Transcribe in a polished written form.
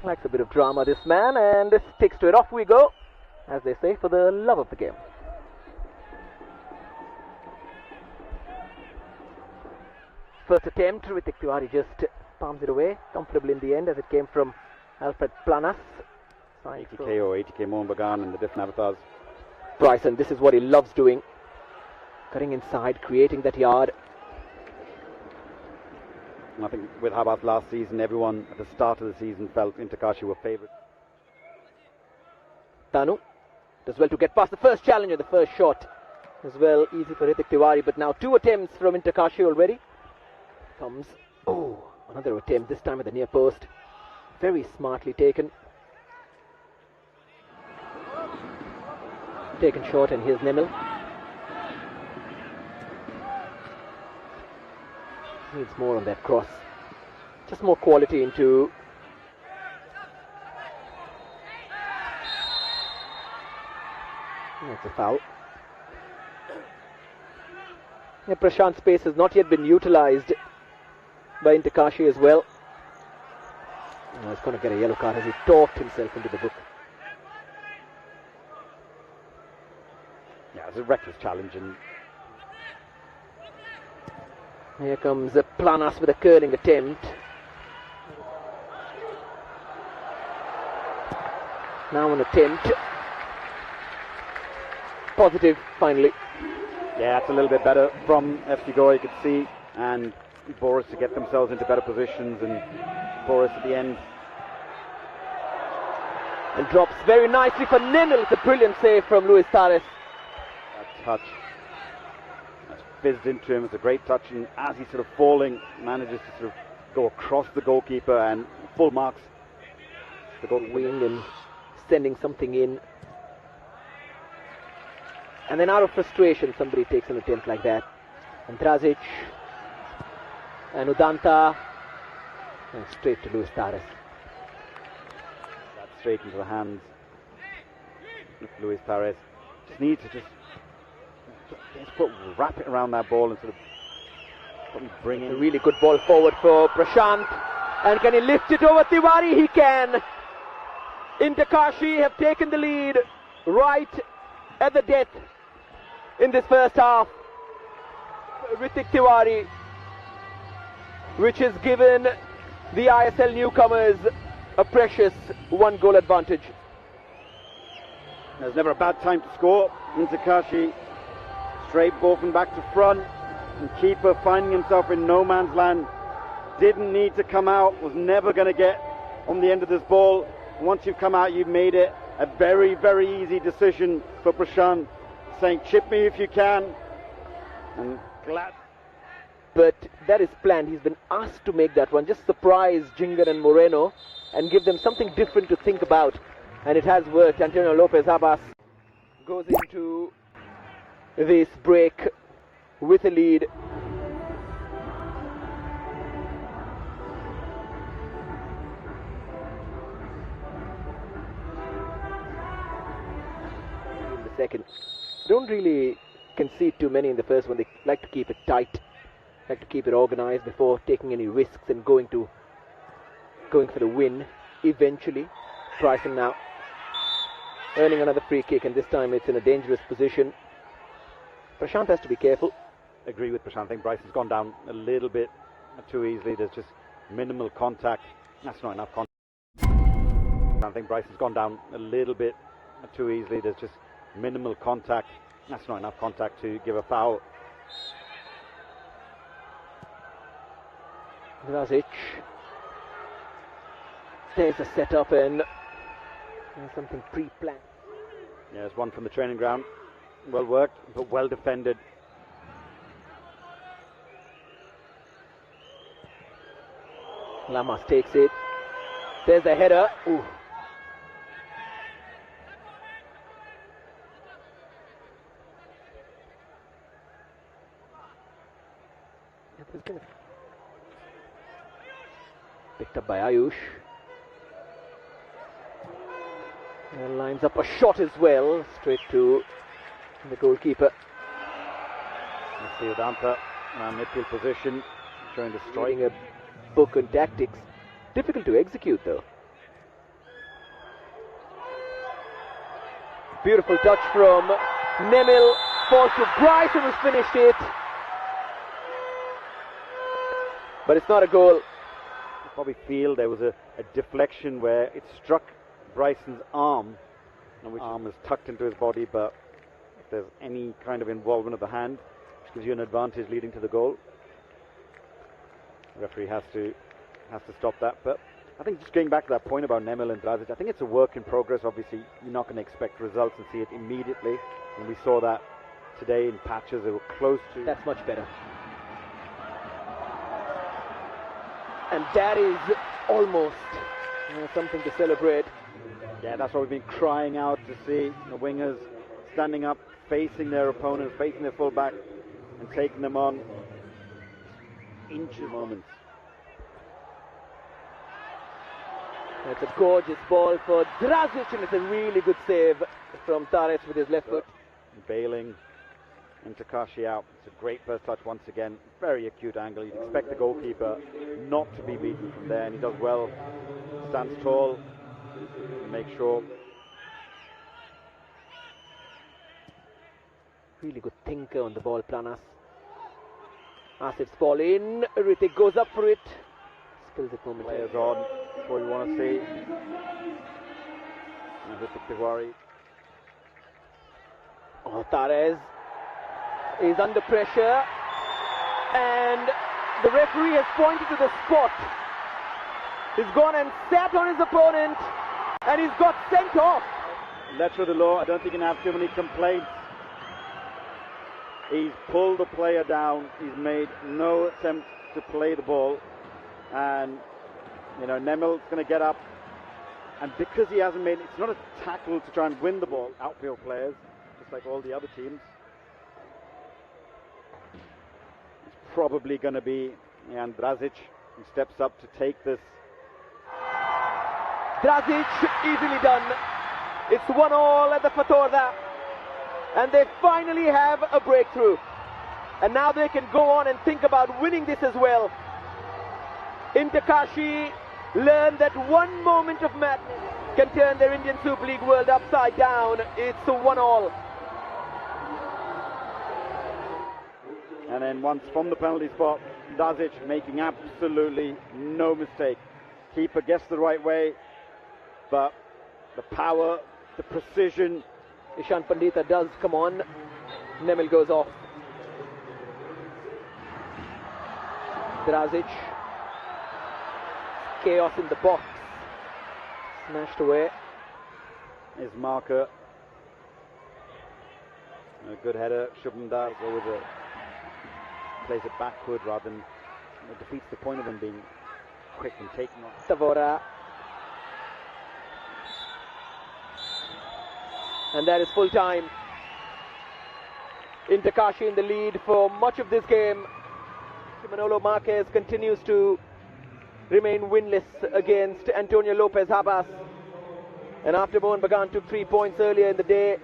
Likes a bit of drama, this man, and sticks to it. Off we go, as they say, for the love of the game. First attempt, Ritik Tiwari just palms it away, comfortable in the end as it came from Alfred Planas. 80k or 80k Mohan Bagan and the different avatars. Bryson, this is what he loves doing. Cutting inside, creating that yard. And I think with Habas last season, everyone at the start of the season felt Interkashi were favourites. Tanu does well to get past the first challenger, the first shot. As well, easy for Ritik Tiwari, but now 2 attempts from Interkashi already. Comes, another attempt, this time at the near post. Very smartly taken. Taken short, and here's Nemil. Needs more on that cross. Just more quality into... That's a foul. Yeah, Prashant's space has not yet been utilised by Interkashi as well. Oh, he's going to get a yellow card as he talked himself into the book. Yeah, it's a reckless challenge, and here comes Planas with a curling attempt. Now an attempt. Positive, finally. yeah, it's a little bit better from FC Goa, you could see, and Boris to get themselves into better positions, and Boris at the end. And drops very nicely for Nemil. It's a brilliant save from Luis Tares. That touch that's fizzed into him. It's a great touch, and as he's sort of falling, manages to sort of go across the goalkeeper and full marks the goalkeeper. Wing and sending something in. And then out of frustration, somebody takes an attempt like that. And Drazic and Udanta, and straight to Luis Tares. That's straight into the hands of Luis Tares. Just needs to wrap it around that ball and sort of probably bring in. A really good ball forward for Prashant. And can he lift it over Tiwari? He can. Interkashi have taken the lead right at the death in this first half. Ritik Tiwari, which has given the ISL newcomers a precious 1-goal advantage. There's never a bad time to score. Interkashi straight ball from back to front, and keeper finding himself in no man's land. Didn't need to come out, was never going to get on the end of this ball. Once you've come out, you've made it. A very, very easy decision for Prashant, saying chip me if you can, and glad. But that is planned. He's been asked to make that one. Just surprise Jinger and Moreno and give them something different to think about. And it has worked. Antonio Lopez Abbas goes into this break with a lead. In the second. Don't really concede too many in the first one. They like to keep it tight. Like to keep it organized before taking any risks and going for the win eventually. Bryson now earning another free kick, and this time it's in a dangerous position. Prashant has to be careful. Agree with Prashant. I think Bryson's gone down a little bit too easily. There's just minimal contact. That's not enough contact. I think Bryson's gone down a little bit too easily. There's just minimal contact. That's not enough contact to give a foul. Drazic. There's a setup and something pre-planned. Yeah, there's one from the training ground. Well worked, but well defended. Lamas takes it. There's a header. Ooh. Picked up by Ayush. And lines up a shot as well, straight to the goalkeeper. You see Udanta around midfield position, trying to strike. A book on tactics. Difficult to execute though. Beautiful touch from Nemil, falls to Bryson, who's finished it. But it's not a goal. You probably feel there was a deflection where it struck Bryson's arm, and which arm is tucked into his body, but if there's any kind of involvement of the hand, which gives you an advantage leading to the goal, the referee has to stop that. But I think just going back to that point about Nemil and Drazic, I think it's a work in progress. Obviously, you're not going to expect results and see it immediately, and we saw that today in patches. They were close to. That's much better. And that is almost something to celebrate. Yeah, that's what we've been crying out to see. The wingers standing up, facing their opponents, facing their fullback, and taking them on. Inch moments. It's a gorgeous ball for Drazic, and it's a really good save from Tares with his left foot. Bailing into Kashi out. It's a great first touch once again. Very acute angle. You'd expect the goalkeeper not to be beaten from there, and he does well. Stands tall. Make sure. Really good thinker on the ball, Planas. Asif's ball in. Ritik goes up for it. Spills it momentarily. Players on. That's what you want to see. Ritik Tiwari. Oh, Tares is under pressure, and the referee has pointed to the spot. He's gone and sat on his opponent, and he's got sent off. Letter of the law. I don't think you can have too many complaints. He's pulled the player down. He's made no attempt to play the ball, and Nemil's going to get up, and because he hasn't made, it's not a tackle to try and win the ball. Outfield players, just like all the other teams. It's probably going to be Jan Drazic who steps up to take this. Drazic, easily done. It's 1-1 at the Fatorda, and they finally have a breakthrough, and now they can go on and think about winning this as well. Kashi learned that one moment of madness can turn their Indian Super League world upside down. It's 1-1. And then once from the penalty spot, Drazic making absolutely no mistake. Keeper guessed the right way, but the power, the precision. Ishan Pandita does come on. Nemil goes off. Drazic. Chaos in the box. Smashed away. His marker. A good header. Shubham Das always plays it backward rather than defeats the point of him being quick and taking off. Tavora. And that is full time. Kashi in the lead for much of this game. Manolo Marquez continues to remain winless against Antonio Lopez Habas. And after Mohan Bagan took 3 points earlier in the day,